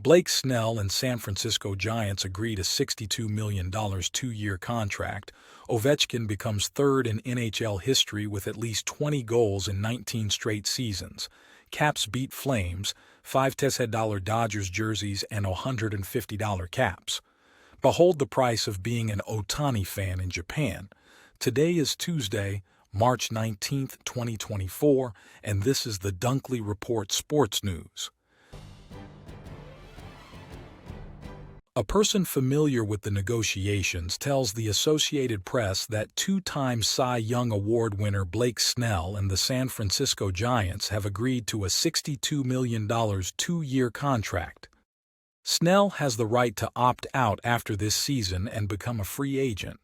Blake Snell and San Francisco Giants agreed a $62 million two-year contract. Ovechkin becomes third in NHL history with at least 20 goals in 19 straight seasons. Caps beat Flames, $5 Dodgers jerseys and $150 caps. Behold the price of being an Ohtani fan in Japan. Today is Tuesday, March 19, 2024, and this is the Dunkley Report Sports News. A person familiar with the negotiations tells the Associated Press that two-time Cy Young Award winner Blake Snell and the San Francisco Giants have agreed to a $62 million two-year contract. Snell has the right to opt out after this season and become a free agent.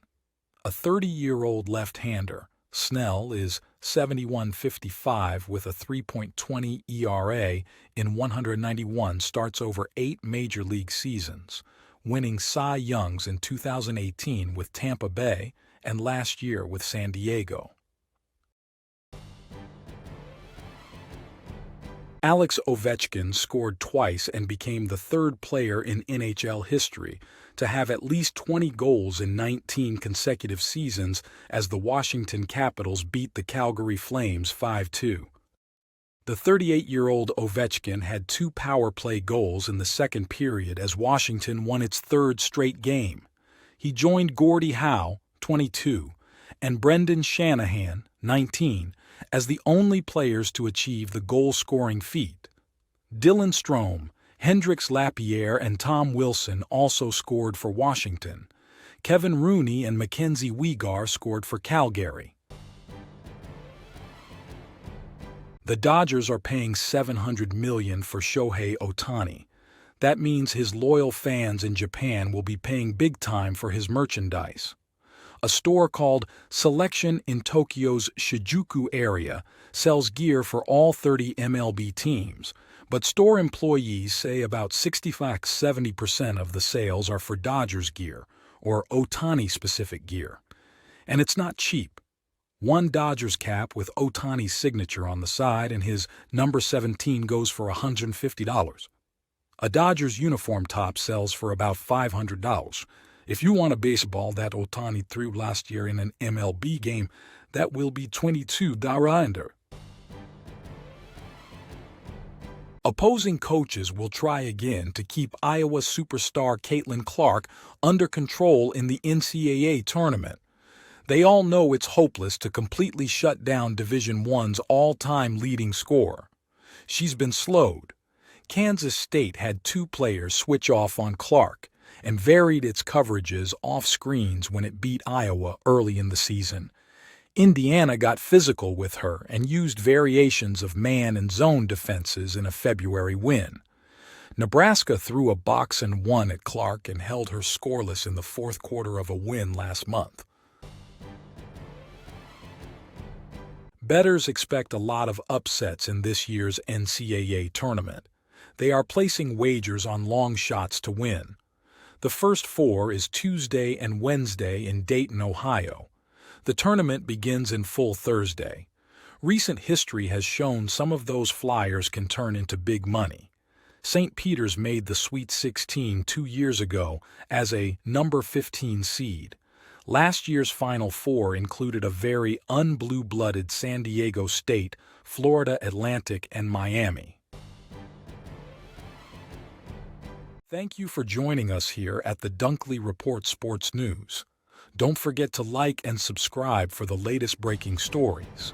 A 30-year-old left-hander, Snell is 71.55 with a 3.20 ERA in 191 starts over 8 Major League seasons, winning Cy Youngs in 2018 with Tampa Bay and last year with San Diego. Alex Ovechkin scored twice and became the third player in NHL history to have at least 20 goals in 19 consecutive seasons as the Washington Capitals beat the Calgary Flames 5-2. The 38-year-old Ovechkin had 2 power play goals in the second period as Washington won its third straight game. He joined Gordie Howe, 22, and Brendan Shanahan, 19, as the only players to achieve the goal-scoring feat. Dylan Strome, Hendrix, Lapierre, and Tom Wilson also scored for Washington. Kevin Rooney and MacKenzie Weegar scored for Calgary. The Dodgers are paying $700 million for Shohei Ohtani. That means his loyal fans in Japan will be paying big time for his merchandise. A store called Selection in Tokyo's Shinjuku area sells gear for all 30 MLB teams, but store employees say about 65–70% of the sales are for Dodgers gear or Ohtani-specific gear. And it's not cheap. One Dodgers cap with Ohtani's signature on the side and his number 17 goes for $150. A Dodgers uniform top sells for about $500. If you want a baseball that Ohtani threw last year in an MLB game, that will be $22. Opposing coaches will try again to keep Iowa superstar Caitlin Clark under control in the NCAA tournament. They all know it's hopeless to completely shut down Division I's all-time leading scorer. She's been slowed. Kansas State had 2 players switch off on Clark and varied its coverages off screens when it beat Iowa early in the season. Indiana got physical with her and used variations of man and zone defenses in a February win. Nebraska threw a box and one at Clark and held her scoreless in the fourth quarter of a win last month. Bettors expect a lot of upsets in this year's NCAA tournament. They are placing wagers on long shots to win. The first 4 is Tuesday and Wednesday in Dayton, Ohio. The tournament begins in full Thursday. Recent history has shown some of those flyers can turn into big money. St. Peter's made the Sweet 16 2 years ago as a number 15 seed. Last year's Final Four included a very unblue-blooded San Diego State, Florida Atlantic, and Miami. Thank you for joining us here at the Dunkley Report Sports News. Don't forget to like and subscribe for the latest breaking stories.